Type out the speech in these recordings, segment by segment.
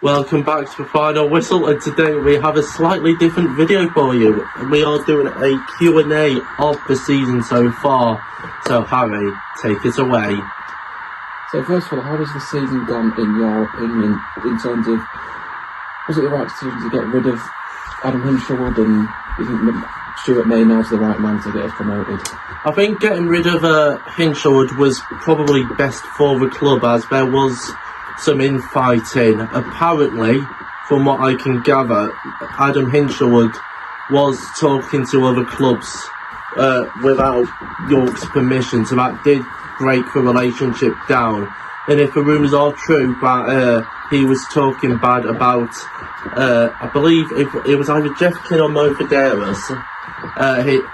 Welcome back to the Final Whistle, and today we have a slightly different video for you. We are doing a Q&A of the season so far. So Harry, take it away. So first of all, how has the season gone in your opinion, in terms of, was it the right decision to get rid of Adam Hinshelwood, and do you think Stuart Maynard's the right man to get us promoted? I think getting rid of Hinshelwood was probably best for the club, as there was some infighting. Apparently, from what I can gather, Adam Hinshelwood was talking to other clubs without York's permission, so that did break the relationship down. And if the rumours are true that he was talking bad about, I believe it was either Jeff King or Mo Fideras,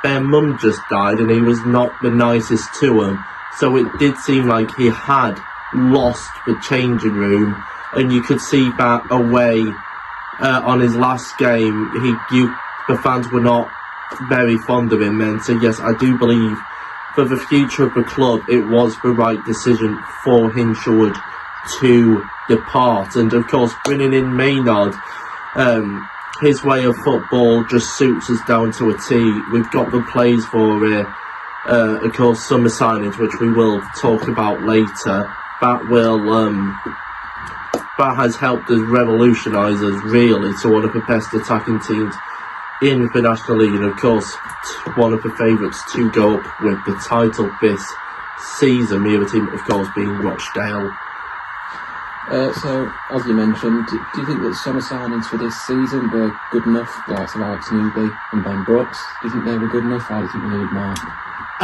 their mum just died and he was not the nicest to him. So it did seem like he had lost the changing room, and you could see that away on his last game. The fans were not very fond of him then. So yes, I do believe for the future of the club it was the right decision for Hinshelwood to depart. And of course, bringing in Maynard, his way of football just suits us down to a T. We've got the plays for it, of course summer signings, which we will talk about later. That has helped us revolutionise us really to one of the best attacking teams in the National League, and of course one of the favourites to go up with the title this season, the other team of course being Rochdale. So, as you mentioned, do you think that summer signings for this season were good enough, like Alex Newby and Ben Brooks? Do you think they were good enough, or do you think we need more?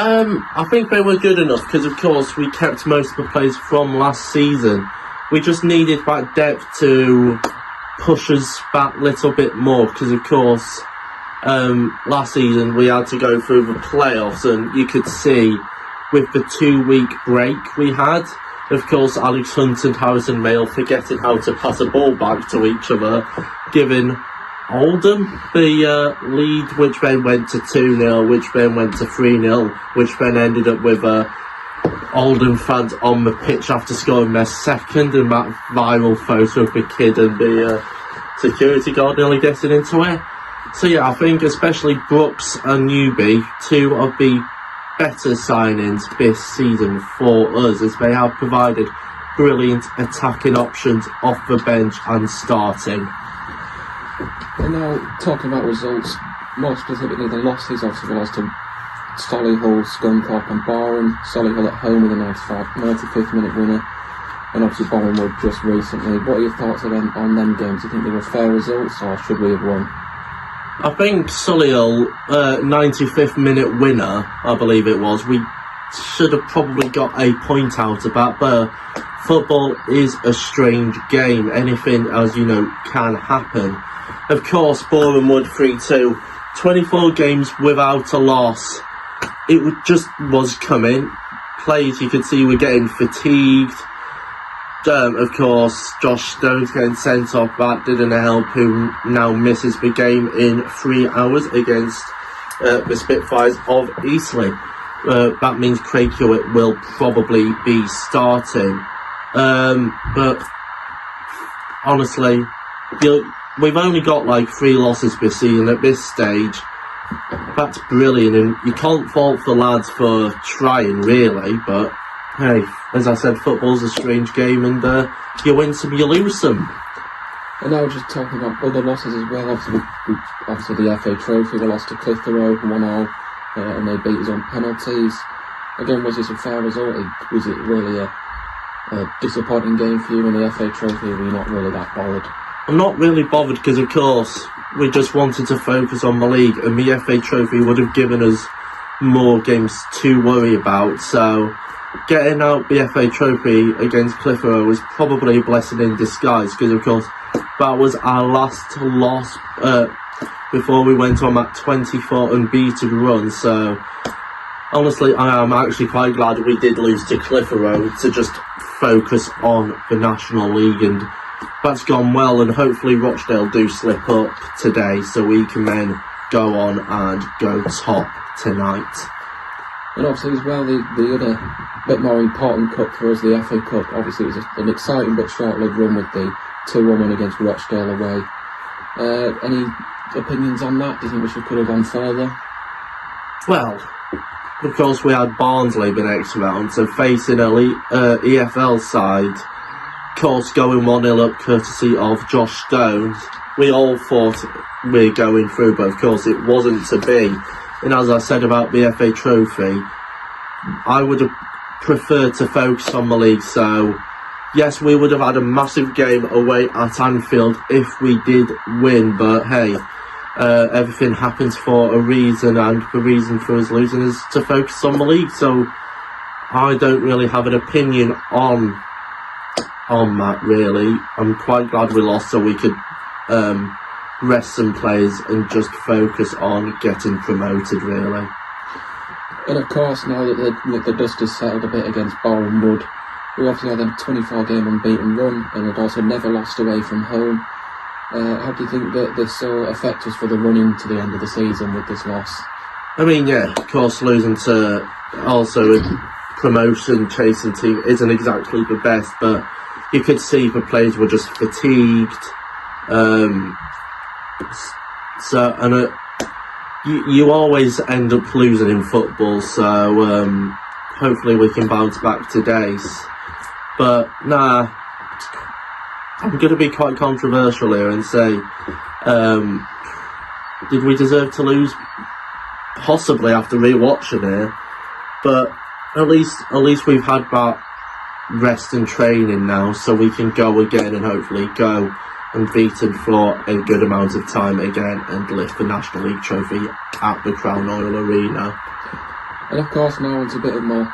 I think they were good enough because, of course, we kept most of the players from last season. We just needed that depth to push us that little bit more because, of course, last season we had to go through the playoffs, and you could see with the 2-week break we had, of course, Alex Hunt and Harrison Vale forgetting how to pass a ball back to each other, giving Oldham the lead, which then went to 2-0, which then went to 3-0, which then ended up with Oldham fans on the pitch after scoring their second, and that viral photo of the kid and the security guard nearly getting into it. So yeah, I think especially Brooks and Newby, two of the better signings this season for us, as they have provided brilliant attacking options off the bench and starting. And now, talking about results, more specifically the losses, obviously we lost to Solihull, Scunthorpe and Boreham. Solihull at home with a 95th minute winner, and obviously Bournemouth just recently. What are your thoughts on them games? Do you think they were fair results, or should we have won? I think Solihull, 95th minute winner, I believe it was, we should have probably got a point out of that, but football is a strange game. Anything, as you know, can happen. Of course, Bournemouth 3-2, 24 games without a loss. It just was coming. Players you could see were getting fatigued. Of course, Josh Stones getting sent off, that didn't help, who now misses the game in 3 hours against the Spitfires of Eastleigh. That means Craig Hewitt will probably be starting. But honestly, we've only got like 3 losses this season at this stage. That's brilliant, and you can't fault the lads for trying really, but hey, as I said, football's a strange game, and you win some, you lose some. And now just talking about other losses as well, obviously the FA Trophy, we lost to Clitheroe 1-0, and they beat us on penalties. Again, was this a fair result? Was it really a disappointing game for you in the FA Trophy, or were you not really that bothered? I'm not really bothered because, of course, we just wanted to focus on the league, and the FA Trophy would have given us more games to worry about. So getting out the FA Trophy against Clitheroe was probably a blessing in disguise, because, of course, that was our last loss before we went on that 24 unbeaten run. So honestly, I am actually quite glad we did lose to Clitheroe to just focus on the National League, and that's gone well, and hopefully Rochdale do slip up today so we can then go on and go top tonight. And obviously as well, the other bit more important cup for us, the FA Cup, obviously it was an exciting but short-lived run with the 2-1 win against Rochdale away. Any opinions on that? Do you think we could have gone further? Well, of course we had Barnsley the next round, so facing an EFL side, of course going 1-0 up courtesy of Josh Stones. We all thought we're going through, but of course it wasn't to be. And as I said about the FA Trophy, I would have preferred to focus on the league, so yes, we would have had a massive game away at Anfield if we did win, but hey, everything happens for a reason, and the reason for us losing is to focus on the league, so I don't really have an opinion on that, really. I'm quite glad we lost so we could rest some players and just focus on getting promoted, really. And of course, now that the dust has settled a bit against Boreham Wood, we obviously had a 24-game unbeaten run and had also never lost away from home. How do you think that this will affect us for the run into the end of the season with this loss? I mean, yeah, of course, losing to also a promotion chasing team isn't exactly the best, but you could see the players were just fatigued. You always end up losing in football, so hopefully we can bounce back today. But nah, I'm going to be quite controversial here and say, did we deserve to lose? Possibly after rewatching it, but at least we've had that rest and training now, so we can go again and hopefully go unbeaten for a good amount of time again and lift the National League trophy at the Crown Oil Arena. And of course, now it's a bit of more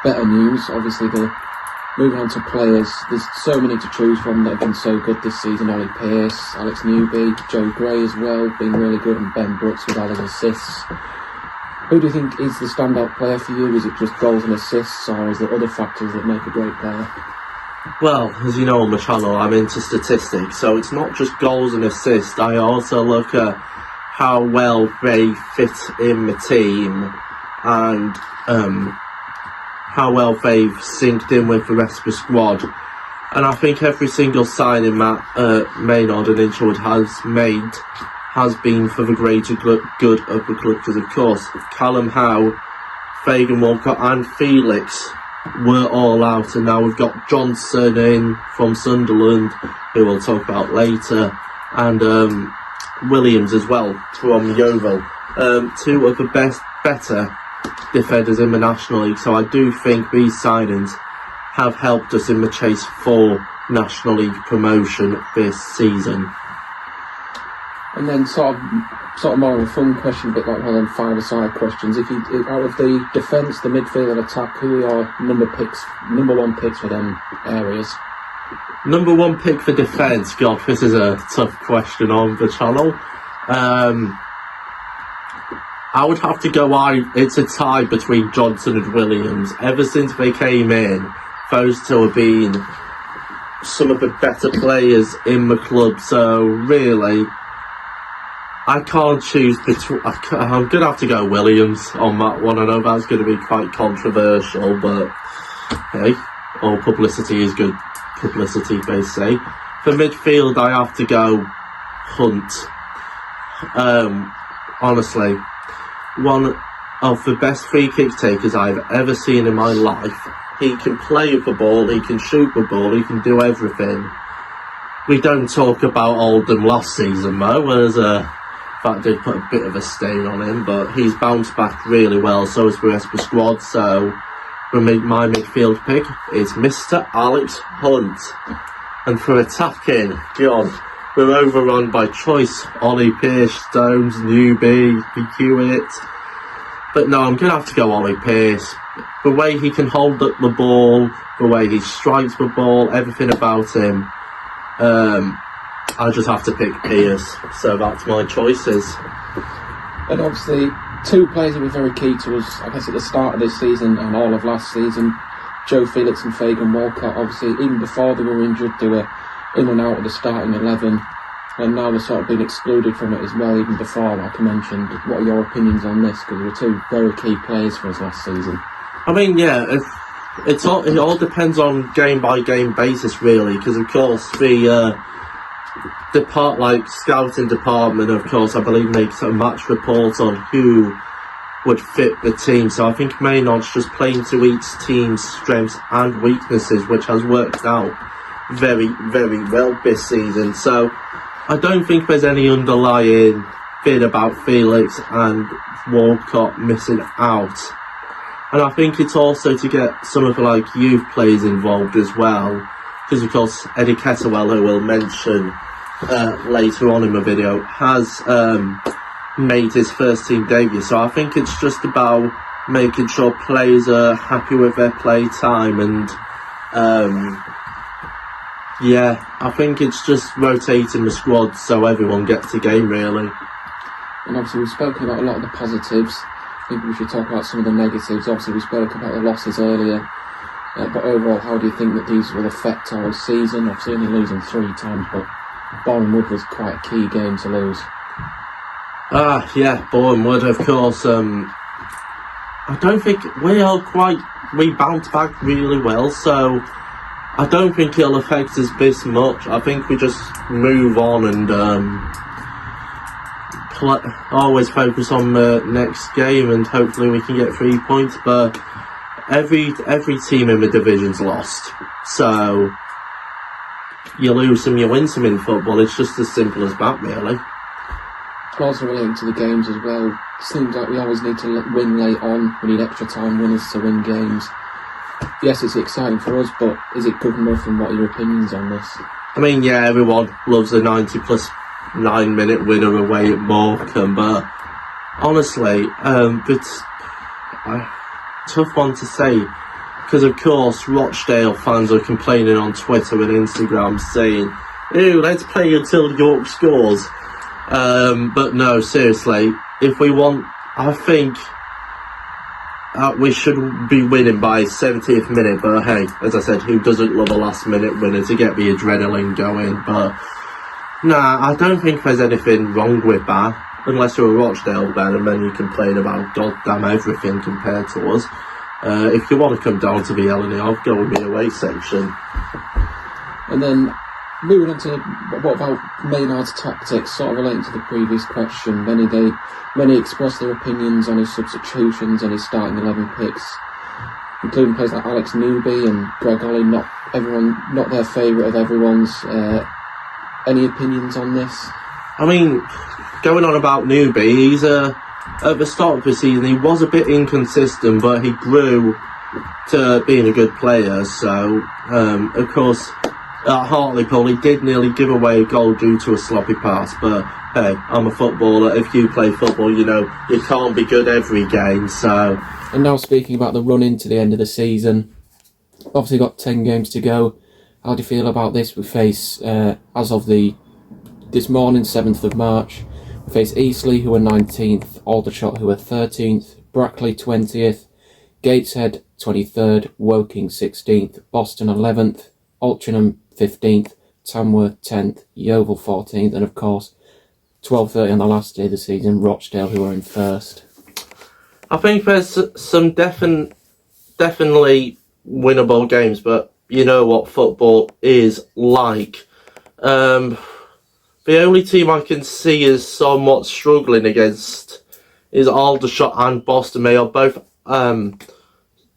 better news. Obviously, moving on to players, there's so many to choose from that have been so good this season. Ollie Pearce, Alex Newby, Joe Gray as well, been really good, and Ben Brooks with all his assists. Who do you think is the standout player for you? Is it just goals and assists, or is there other factors that make a great player? Well, as you know on the channel, I'm into statistics, so it's not just goals and assists. I also look at how well they fit in the team and how well they've synced in with the rest of the squad. And I think every single signing that Maynard and Inchwood has made has been for the greater good of the club, because of course Callum Howe, Fagan Walcott and Felix were all out, and now we've got Johnson in from Sunderland, who we'll talk about later, and Williams as well from Yeovil, two of the better defenders in the National League. So I do think these signings have helped us in the chase for National League promotion this season. And then sort of more of a fun question, a bit like one of them five-a-side questions. If out of the defence, the midfield and attack, who are your number one picks for them areas? Number one pick for defence? God, this is a tough question on the channel. I would have to go it's a tie between Johnson and Williams. Ever since they came in, those two have been some of the better players in the club, so really I can't choose between. I'm going to have to go Williams on that one. I know that's going to be quite controversial, but hey, all publicity is good publicity, they say. For midfield, I have to go Hunt. Honestly, one of the best free kick takers I've ever seen in my life. He can play the ball, he can shoot the ball, he can do everything. We don't talk about Oldham last season though, whereas that did put a bit of a stain on him, but he's bounced back really well, so has the rest of the squad. So for me, my midfield pick is Mr. Alex Hunt. And for attacking, God, we're overrun by choice. Ollie Pearce, Stones, Newby, Hewitt. But no, I'm going to have to go Ollie Pearce. The way he can hold up the ball, the way he strikes the ball, everything about him. I just have to pick Pearce, so that's my choices. And obviously, two players that were very key to us, I guess, at the start of this season and all of last season, Joe Felix and Fagan Walcott. Obviously, even before they were injured, they were in and out of the starting 11, and now they've sort of been excluded from it as well, even before, like I mentioned. What are your opinions on this? Because they were two very key players for us last season. I mean, yeah, it all depends on game by game basis, really, because of course the scouting department, of course, I believe makes a match report on who would fit the team. So I think Maynard's just playing to each team's strengths and weaknesses, which has worked out very, very well this season. So I don't think there's any underlying thing about Felix and Walcott missing out. And I think it's also to get some of the youth players involved as well, because of course Eddie Kettlewell, who we'll mention later on in the video, has made his first team debut. So I think it's just about making sure players are happy with their play time, and I think it's just rotating the squad so everyone gets a game, really. And obviously we've spoken about a lot of the positives. I think we should talk about some of the negatives. Obviously we spoke about the losses earlier, but overall, how do you think that these will affect our season? Obviously only losing 3 times, but Boreham Wood was quite a key game to lose. Boreham Wood, of course. I don't think we bounced back really well, so I don't think it'll affect us this much. I think we just move on and always focus on the next game, and hopefully we can get 3 points. But every team in the division's lost, so you lose some, you win some in football. It's just as simple as that, really. Also relating to the games as well, it seems like we always need to win late on. We need extra time winners to win games. Yes, it's exciting for us, but is it good enough, and what are your opinions on this? I mean, everyone loves a 90 plus 9 minute winner away at Morecambe, but honestly, it's a tough one to say, because of course Rochdale fans are complaining on Twitter and Instagram saying, "Ew, let's play until York scores." But no, seriously, if we want, I think we should be winning by 70th minute, but hey, as I said, who doesn't love a last minute winner to get the adrenaline going? But nah, I don't think there's anything wrong with that, unless you're a Rochdale fan, and then you complain about goddamn everything compared to us. If you want to come down to the Eleni, I'll go with the away section. And then moving on to what about Maynard's tactics, sort of relating to the previous question. Many expressed their opinions on his substitutions and his starting 11 picks, including players like Alex Newby and Greg Ollie. Not their favourite of everyone's. Any opinions on this? I mean, going on about Newby, he's at the start of the season he was a bit inconsistent, but he grew to being a good player. So, of course, at Hartlepool he did nearly give away a goal due to a sloppy pass, but hey, I'm a footballer. If you play football, you know you can't be good every game. So, and now speaking about the run into the end of the season, obviously got 10 games to go. How do you feel about this? We face, as of this morning, 7th of March, we face Eastleigh, who are 19th, Aldershot, who are 13th, Brackley 20th, Gateshead 23rd, Woking 16th, Boston 11th, Altrincham 15th, Tamworth 10th, Yeovil 14th, and of course 12:30 on the last day of the season, Rochdale, who are in first. I think there's some definitely winnable games, but you know what football is like. The only team I can see is somewhat struggling against is Aldershot and Boston. They are both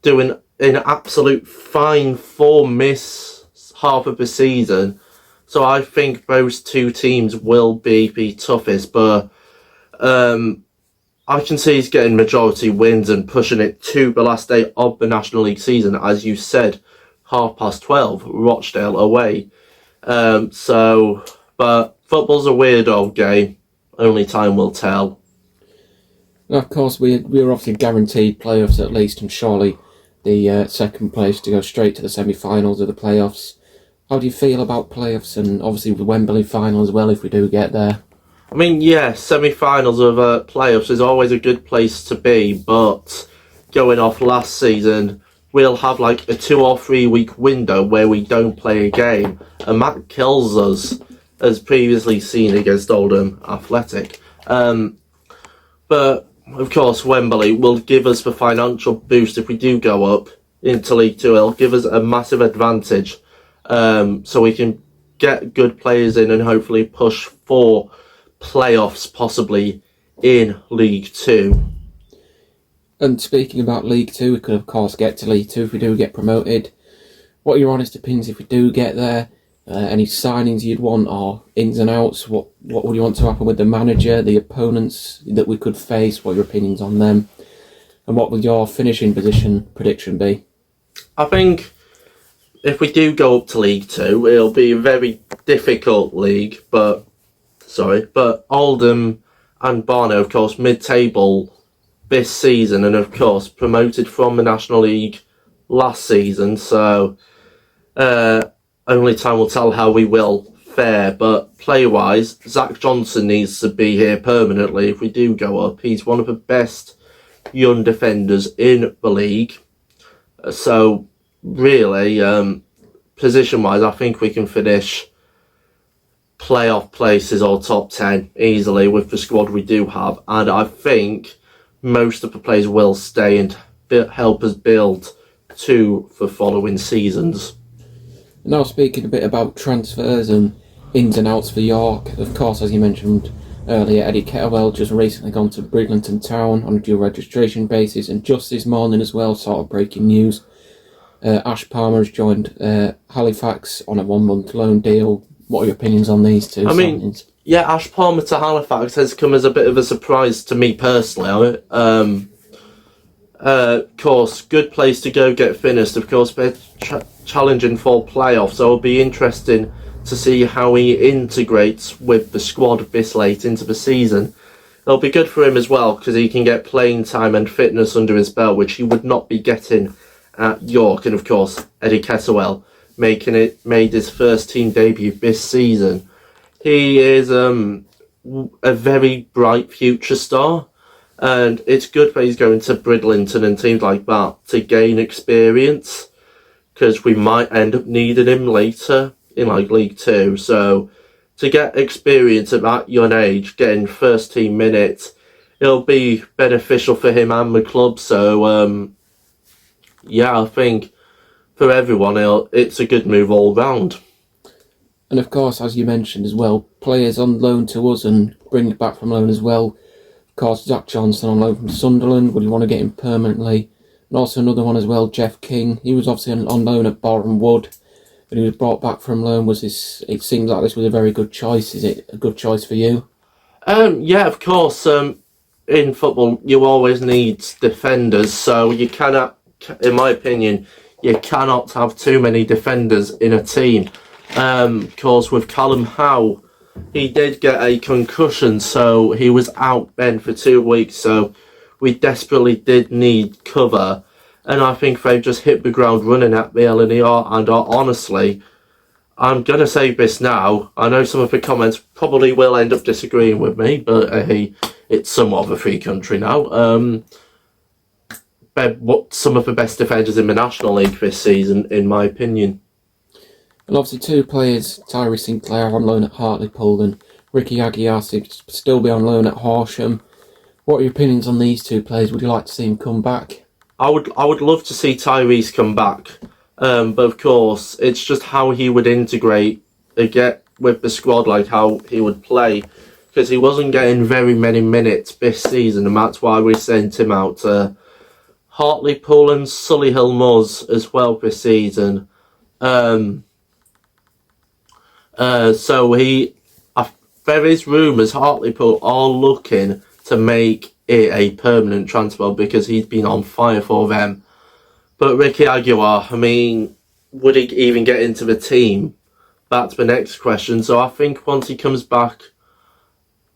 doing an absolute fine form this half of the season. So I think those two teams will be the toughest, but I can see he's getting majority wins and pushing it to the last day of the National League season, as you said, 12:30, Rochdale away. But football's a weird old game. Only time will tell. And of course, we're obviously guaranteed playoffs at least, and surely the second place to go straight to the semi-finals of the playoffs. How do you feel about playoffs, and obviously the Wembley final as well, if we do get there? I mean, yeah, semi-finals of playoffs is always a good place to be, but going off last season, we'll have like a 2 or 3 week window where we don't play a game, and that kills us, as previously seen against Oldham Athletic. But of course, Wembley will give us the financial boost if we do go up, into League Two. It'll give us a massive advantage, so we can get good players in and hopefully push for playoffs, possibly in League Two. And speaking about League Two, we could of course get to League Two if we do get promoted. What are your honest opinions if we do get there? Any signings you'd want, or ins and outs? What would you want to happen with the manager, the opponents that we could face? What are your opinions on them? And what would your finishing position prediction be? I think if we do go up to League Two, it'll be a very difficult league, but Oldham and Barnet, of course, mid-table this season, and of course promoted from the National League last season, so only time will tell how we will fare. But player-wise, Zach Johnson needs to be here permanently if we do go up. He's one of the best young defenders in the league, so really, position-wise, I think we can finish playoff places or top 10 easily with the squad we do have, and I think most of the players will stay and help us build to the following seasons. Now speaking a bit about transfers and ins and outs for York, of course, as you mentioned earlier, Eddie Kettlewell just recently gone to Bridlington Town on a dual registration basis, and just this morning as well, sort of breaking news, Ash Palmer has joined Halifax on a 1-month loan deal. What are your opinions on these two signings? Yeah, Ash Palmer to Halifax has come as a bit of a surprise to me personally. Of course, good place to go get finished. Of course, they're challenging for playoffs, so it'll be interesting to see how he integrates with the squad this late into the season. It'll be good for him as well, because he can get playing time and fitness under his belt, which he would not be getting at York. And of course, Eddie Kettlewell made his first team debut this season. He is a very bright future star, and it's good that he's going to Bridlington and teams like that to gain experience, because we might end up needing him later in like League Two. So to get experience at that young age, getting first team minutes, it'll be beneficial for him and the club. So yeah, I think for everyone, it's a good move all round. And of course, as you mentioned as well, players on loan to us and bring back from loan as well. Of course, Zach Johnson on loan from Sunderland. Would you want to get him permanently? And also another one as well, Jeff King. He was obviously on loan at Boreham Wood, but he was brought back from loan. It seems like this was a very good choice. Is it a good choice for you? Yeah, of course. In football, you always need defenders, so you cannot, in my opinion, you cannot have too many defenders in a team. Of course, with Callum Howe, he did get a concussion, so he was out then for 2 weeks, so we desperately did need cover, and I think they've just hit the ground running at the LNER, and honestly, I'm going to say this now, I know some of the comments probably will end up disagreeing with me, but hey, it's somewhat of a free country now. They're some of the best defenders in the National League this season, in my opinion. And obviously 2 players, Tyree Sinclair on loan at Hartlepool and Ricky Aguiar still be on loan at Horsham. What are your opinions on these 2 players? Would you like to see him come back? I would love to see Tyrese come back, but of course it's just how he would integrate with the squad, like how he would play, because he wasn't getting very many minutes this season, and that's why we sent him out to Hartlepool and Solihull Moors as well this season. So there is rumours Hartlepool are looking to make it a permanent transfer because he's been on fire for them. But Ricky Aguiar, I mean, would he even get into the team? That's the next question. So I think once he comes back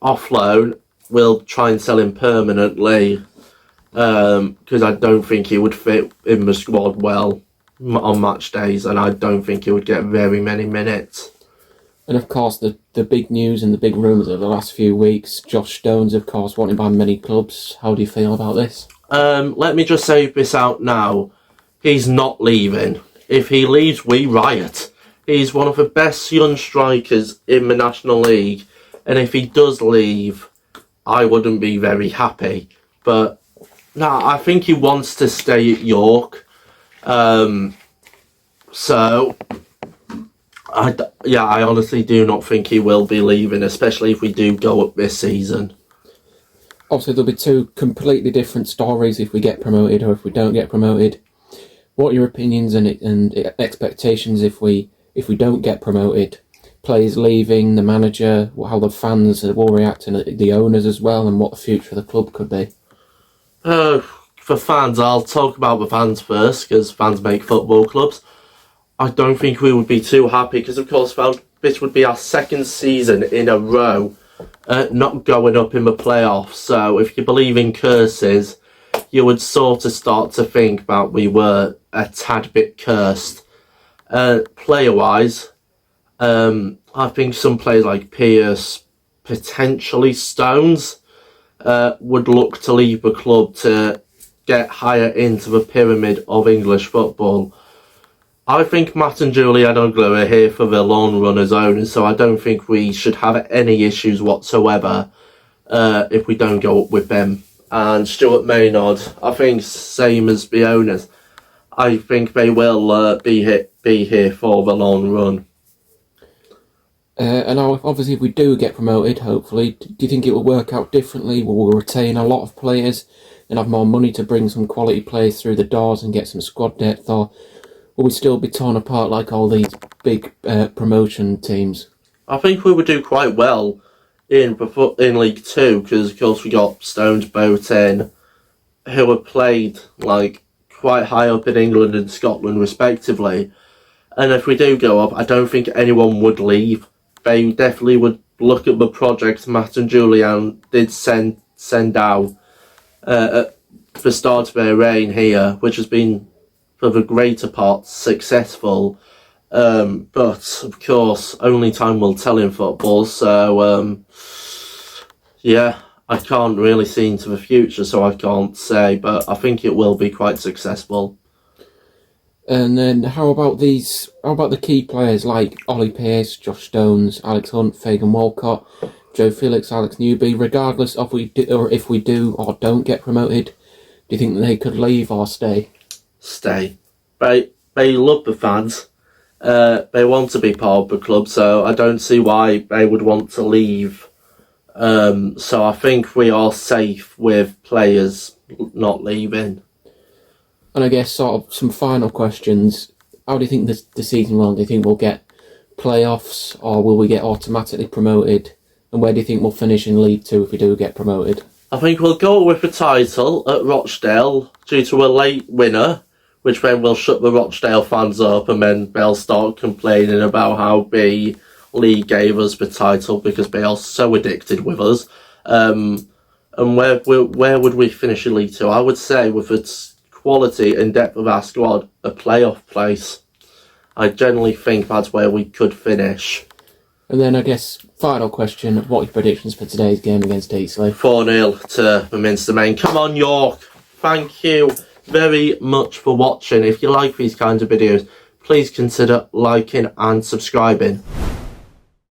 off loan, we'll try and sell him permanently, because I don't think he would fit in the squad well on match days, and I don't think he would get very many minutes. And of course, the big news and the big rumours of the last few weeks, Josh Stones, of course, wanted by many clubs. How do you feel about this? Let me just say this out now. He's not leaving. If he leaves, we riot. He's one of the best young strikers in the National League, and if he does leave, I wouldn't be very happy. But no, I think he wants to stay at York. So, I honestly do not think he will be leaving, especially if we do go up this season. Obviously, there'll be two completely different stories if we get promoted or if we don't get promoted. What are your opinions and expectations if we don't get promoted? Players leaving, the manager, how the fans will react, and the owners as well, and what the future of the club could be. For fans, I'll talk about the fans first, because fans make football clubs. I don't think we would be too happy, because of course this would be our second season in a row not going up in the playoffs. So if you believe in curses, you would sort of start to think that we were a tad bit cursed. Player-wise, I think some players like Pierce, potentially Stones, would look to leave the club to get higher into the pyramid of English football. I think Matt and Julian Ugler are here for the long run as owners, so I don't think we should have any issues whatsoever if we don't go up with them. And Stuart Maynard, I think same as the owners, I think they will be here for the long run. And obviously, if we do get promoted, hopefully, do you think it will work out differently? Will we retain a lot of players and have more money to bring some quality players through the doors and get some squad depth, or will we still be torn apart like all these big promotion teams? I think we would do quite well in League Two, because of course we got Stones, Boateng, who have played like quite high up in England and Scotland respectively. And if we do go up, I don't think anyone would leave. They definitely would look at the project Matt and Julian did send out at the start of their reign here, which has been for the greater part successful. But of course, only time will tell in football. So I can't really see into the future, so I can't say. But I think it will be quite successful. And then how about the key players like Ollie Pearce, Josh Stones, Alex Hunt, Fagan Walcott, Joe Felix, Alex Newby? Regardless of if we do or don't get promoted, do you think they could leave or stay? Stay. They love the fans. They want to be part of the club, so I don't see why they would want to leave. So I think we are safe with players not leaving. And I guess sort of some final questions. How do you think the season will end? Do you think we'll get playoffs, or will we get automatically promoted? And where do you think we'll finish in League Two if we do get promoted? I think we'll go with the title at Rochdale due to a late winner, which then will shut the Rochdale fans up, and then they'll start complaining about how the league gave us the title because they are so addicted with us. And where would we finish in League Two? I would say with its quality and depth of our squad, a playoff place. I generally think that's where we could finish. And then I guess final question: what are your predictions for today's game against Eastleigh? 4-0 to the Minster Main. Come on, York! Thank you very much for watching. If you like these kinds of videos, please consider liking and subscribing.